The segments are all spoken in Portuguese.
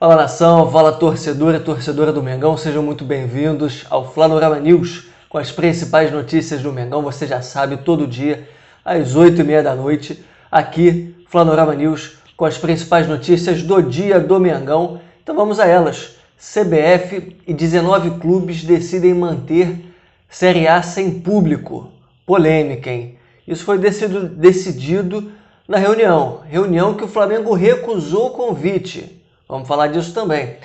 Fala nação, fala torcedor e torcedora do Mengão, sejam muito bem-vindos ao Flanorama News com as principais notícias do Mengão. Você já sabe, todo dia às 8h30 da noite, aqui Flanorama News com as principais notícias do dia do Mengão. Então vamos a elas. CBF e 19 clubes decidem manter Série A sem público. Polêmica, hein? Isso foi decidido na reunião que o Flamengo recusou o convite. Vamos falar disso também.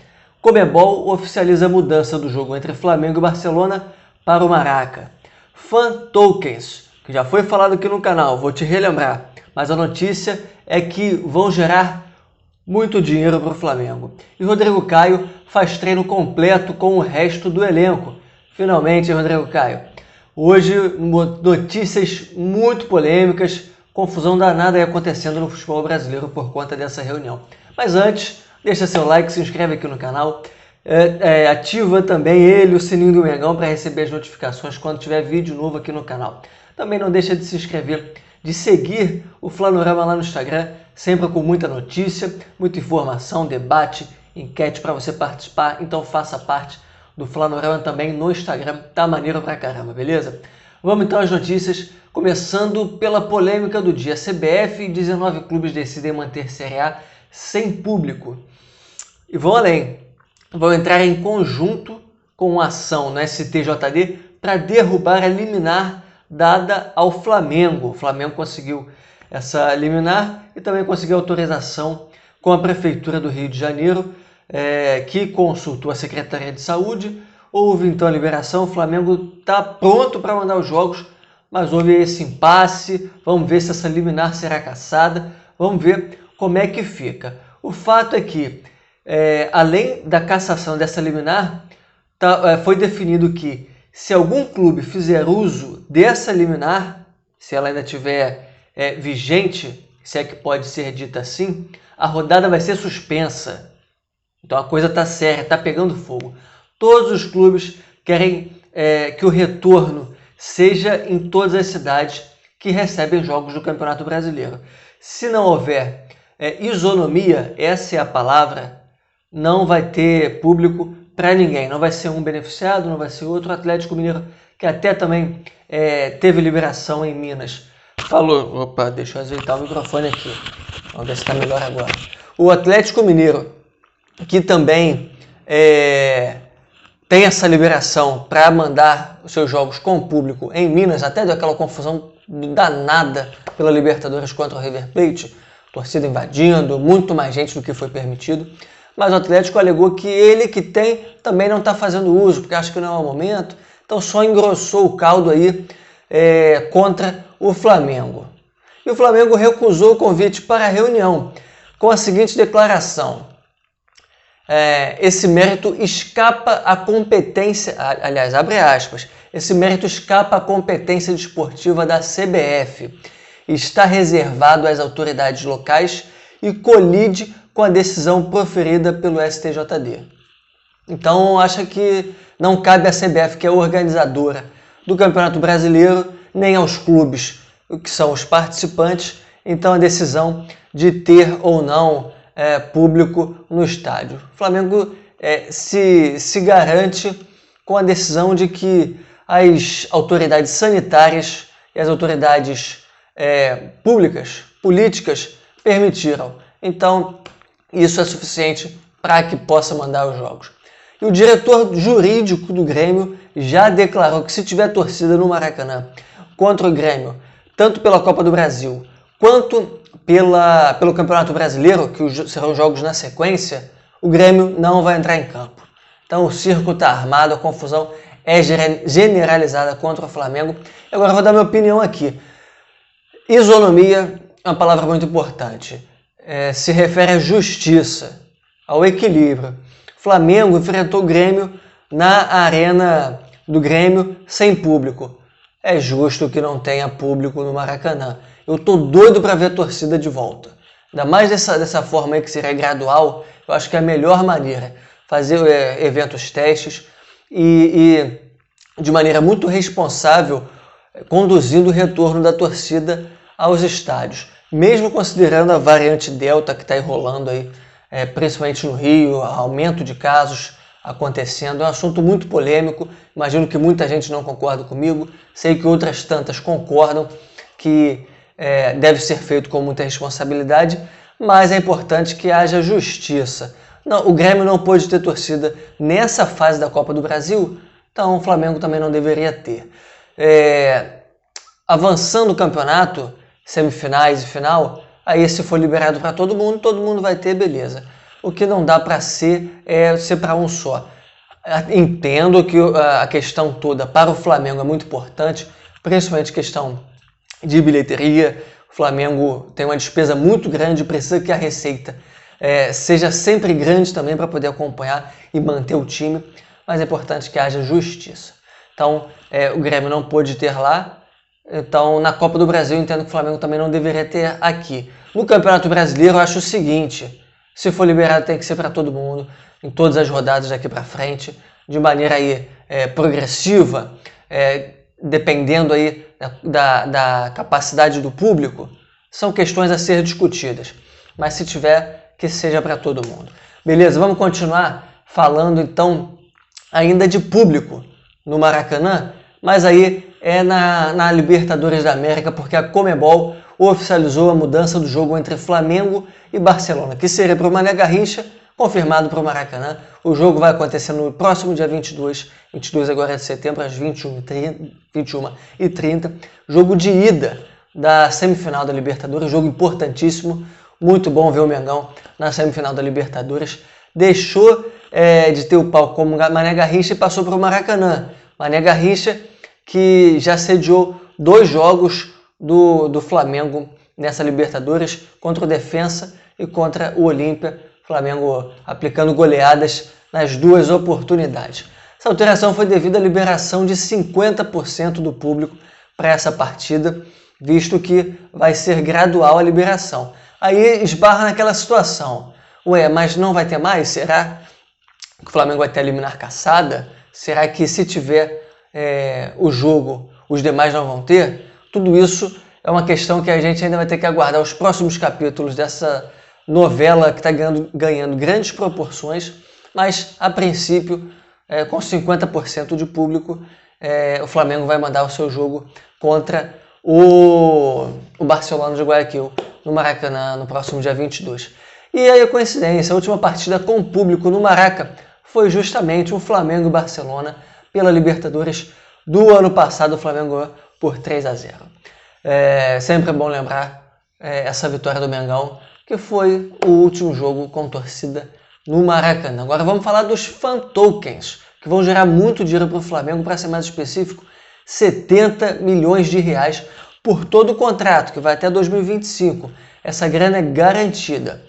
Conmebol oficializa a mudança do jogo entre Flamengo e Barcelona para o Maraca. Fan tokens, que já foi falado aqui no canal, vou te relembrar. Mas a notícia é que vão gerar muito dinheiro para o Flamengo. E Rodrigo Caio faz treino completo com o resto do elenco. Finalmente, Rodrigo Caio. Hoje, notícias muito polêmicas, confusão danada aí acontecendo no futebol brasileiro por conta dessa reunião. Mas antes, deixa seu like, se inscreve aqui no canal, ativa também o sininho do Mengão para receber as notificações quando tiver vídeo novo aqui no canal. Também não deixa de se inscrever, de seguir o Flanorama lá no Instagram, sempre com muita notícia, muita informação, debate, enquete para você participar. Então faça parte do Flanorama também no Instagram, tá maneiro pra caramba, beleza? Vamos então às notícias, começando pela polêmica do dia. CBF e 19 clubes decidem manter Série A sem público. E vão além, vão entrar em conjunto com a ação no STJD para derrubar a liminar dada ao Flamengo. O Flamengo conseguiu essa liminar e também conseguiu autorização com a Prefeitura do Rio de Janeiro, que consultou a Secretaria de Saúde. Houve então a liberação, o Flamengo está pronto para mandar os jogos, mas houve esse impasse. Vamos ver se essa liminar será cassada, vamos ver como é que fica. O fato é que, além da cassação dessa liminar, foi definido que se algum clube fizer uso dessa liminar, se ela ainda estiver vigente, se é que pode ser dita assim, a rodada vai ser suspensa. Então a coisa está séria, está pegando fogo. Todos os clubes querem que o retorno seja em todas as cidades que recebem jogos do Campeonato Brasileiro. Se não houver isonomia, essa é a palavra, não vai ter público para ninguém. Não vai ser um beneficiado, não vai ser outro. O Atlético Mineiro, que até também teve liberação em Minas, falou... Opa, deixa eu ajeitar o microfone aqui. Vamos ver se está melhor agora. O Atlético Mineiro, que também tem essa liberação para mandar os seus jogos com público em Minas, até deu aquela confusão danada pela Libertadores contra o River Plate, torcida invadindo, muito mais gente do que foi permitido, mas o Atlético alegou que ele que tem também não está fazendo uso, porque acha que não é o momento, então só engrossou o caldo aí contra o Flamengo. E o Flamengo recusou o convite para a reunião, com a seguinte declaração: esse mérito escapa à competência, aliás, abre aspas, esse mérito escapa à competência desportiva da CBF, está reservado às autoridades locais e colide com a decisão proferida pelo STJD. Então, acha que não cabe à CBF, que é a organizadora do Campeonato Brasileiro, nem aos clubes, que são os participantes, então a decisão de ter ou não público no estádio. O Flamengo se garante com a decisão de que as autoridades sanitárias e as autoridades públicas, políticas, permitiram. Então, isso é suficiente para que possa mandar os jogos. E o diretor jurídico do Grêmio já declarou que se tiver torcida no Maracanã contra o Grêmio, tanto pela Copa do Brasil quanto pelo Campeonato Brasileiro, que serão jogos na sequência, o Grêmio não vai entrar em campo. Então o circo está armado, a confusão é generalizada contra o Flamengo. Agora eu vou dar minha opinião aqui. Isonomia é uma palavra muito importante. Se refere à justiça, ao equilíbrio. O Flamengo enfrentou o Grêmio na arena do Grêmio sem público. É justo que não tenha público no Maracanã. Eu tô doido para ver a torcida de volta. Ainda mais dessa forma aí que seria gradual, eu acho que é a melhor maneira. Fazer eventos testes e de maneira muito responsável, conduzindo o retorno da torcida aos estádios. Mesmo considerando a variante Delta que está enrolando aí principalmente no Rio, aumento de casos acontecendo. É um assunto muito polêmico, imagino que muita gente não concorda comigo, sei que outras tantas concordam que deve ser feito com muita responsabilidade, mas é importante que haja justiça. Não, o Grêmio não pôde ter torcida nessa fase da Copa do Brasil, então o Flamengo também não deveria ter. Avançando o campeonato, semifinais e final, aí se for liberado para todo mundo vai ter, beleza. O que não dá para ser é ser para um só. Entendo que a questão toda para o Flamengo é muito importante, principalmente questão de bilheteria. O Flamengo tem uma despesa muito grande, precisa que a receita seja sempre grande também para poder acompanhar e manter o time, mas é importante que haja justiça. Então, o Grêmio não pôde ter lá, então na Copa do Brasil eu entendo que o Flamengo também não deveria ter aqui. No Campeonato Brasileiro eu acho o seguinte, se for liberado tem que ser para todo mundo, em todas as rodadas daqui para frente, de maneira aí progressiva, dependendo aí da capacidade do público, são questões a ser discutidas, mas se tiver, que seja para todo mundo. Beleza, vamos continuar falando então ainda de público no Maracanã, mas aí na Libertadores da América, porque a Conmebol oficializou a mudança do jogo entre Flamengo e Barcelona, que seria para o Mané Garrincha, confirmado para o Maracanã. O jogo vai acontecer no próximo dia 22 agora de setembro, às 21h30, jogo de ida da semifinal da Libertadores, jogo importantíssimo, muito bom ver o Mengão na semifinal da Libertadores. Deixou de ter o palco como Mané Garrincha e passou para o Maracanã. Mané Garrincha, que já sediou 2 jogos do Flamengo nessa Libertadores, contra o Defensa e contra o Olímpia. Flamengo aplicando goleadas nas 2 oportunidades. Essa alteração foi devido à liberação de 50% do público para essa partida, visto que vai ser gradual a liberação. Aí esbarra naquela situação. Mas não vai ter mais? Será que o Flamengo vai ter a liminar cassada? Será que se tiver o jogo, os demais não vão ter? Tudo isso é uma questão que a gente ainda vai ter que aguardar os próximos capítulos dessa novela que está ganhando grandes proporções, mas a princípio, com 50% de público, o Flamengo vai mandar o seu jogo contra o Barcelona de Guayaquil no Maracanã no próximo dia 22. E aí a coincidência, a última partida com público no Maraca foi justamente o Flamengo e Barcelona pela Libertadores do ano passado. O Flamengo ganhou por 3-0. Sempre é bom lembrar essa vitória do Mengão, que foi o último jogo com torcida no Maracanã. Agora vamos falar dos fan tokens, que vão gerar muito dinheiro para o Flamengo, para ser mais específico, 70 milhões de reais por todo o contrato, que vai até 2025. Essa grana é garantida.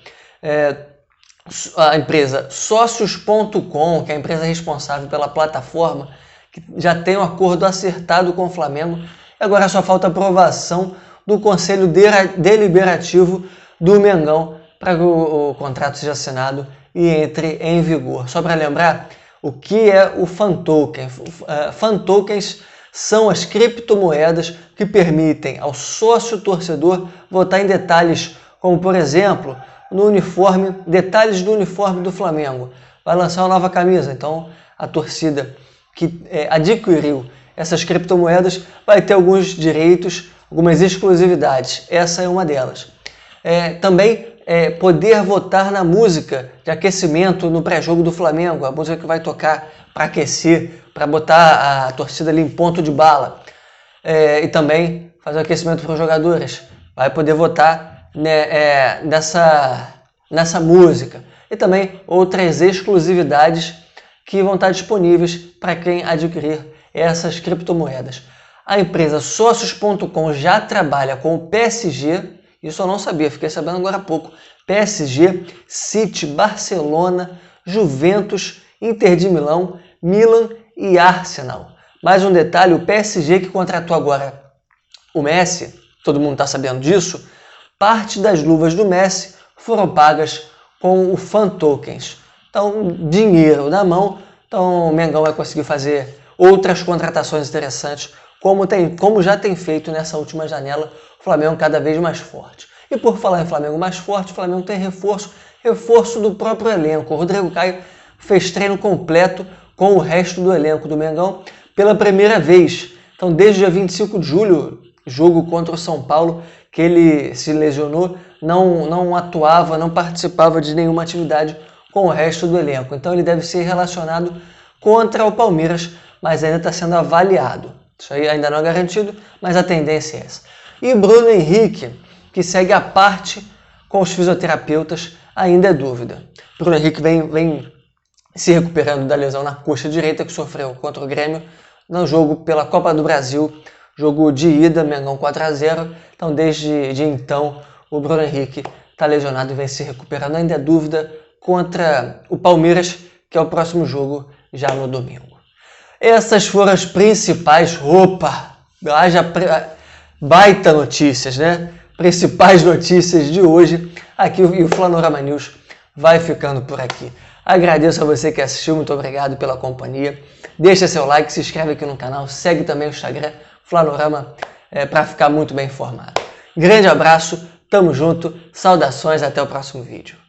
A empresa Socios.com, que é a empresa responsável pela plataforma, que já tem um acordo acertado com o Flamengo, e agora só falta aprovação do Conselho Deliberativo do Mengão para que o contrato seja assinado e entre em vigor. Só para lembrar, o que é o fan token? Fan tokens são as criptomoedas que permitem ao sócio torcedor votar em detalhes, como por exemplo, no uniforme, detalhes do uniforme do Flamengo. Vai lançar uma nova camisa, então a torcida que adquiriu essas criptomoedas vai ter alguns direitos, algumas exclusividades. Essa é uma delas. Também poder votar na música de aquecimento no pré-jogo do Flamengo, a música que vai tocar para aquecer, para botar a torcida ali em ponto de bala. E também fazer o aquecimento para os jogadores. Vai poder votar nessa música. E também outras exclusividades que vão estar disponíveis para quem adquirir essas criptomoedas. A empresa Socios.com já trabalha com o PSG, isso eu não sabia, fiquei sabendo agora há pouco. PSG, City, Barcelona, Juventus, Inter de Milão, Milan e Arsenal. Mais um detalhe, o PSG que contratou agora o Messi, todo mundo está sabendo disso, parte das luvas do Messi foram pagas com o fan tokens. Então, dinheiro na mão, então o Mengão vai conseguir fazer outras contratações interessantes, como já tem feito nessa última janela, o Flamengo cada vez mais forte. E por falar em Flamengo mais forte, o Flamengo tem reforço reforço do próprio elenco. O Rodrigo Caio fez treino completo com o resto do elenco do Mengão pela primeira vez. Então, desde o dia 25 de julho, jogo contra o São Paulo, que ele se lesionou, não atuava, não participava de nenhuma atividade com o resto do elenco. Então, ele deve ser relacionado contra o Palmeiras, mas ainda está sendo avaliado. Isso aí ainda não é garantido, mas a tendência é essa. E Bruno Henrique, que segue à parte com os fisioterapeutas, ainda é dúvida. Bruno Henrique vem se recuperando da lesão na coxa direita que sofreu contra o Grêmio no jogo pela Copa do Brasil, jogo de ida, Mengão 4-0. Então, desde então, o Bruno Henrique está lesionado e vem se recuperando. Ainda é dúvida contra o Palmeiras, que é o próximo jogo já no domingo. Essas foram as principais, baita notícias, né? Principais notícias de hoje aqui, e o Flanorama News vai ficando por aqui. Agradeço a você que assistiu, muito obrigado pela companhia. Deixa seu like, se inscreve aqui no canal, segue também o Instagram Flanorama para ficar muito bem informado. Grande abraço, tamo junto, saudações, até o próximo vídeo.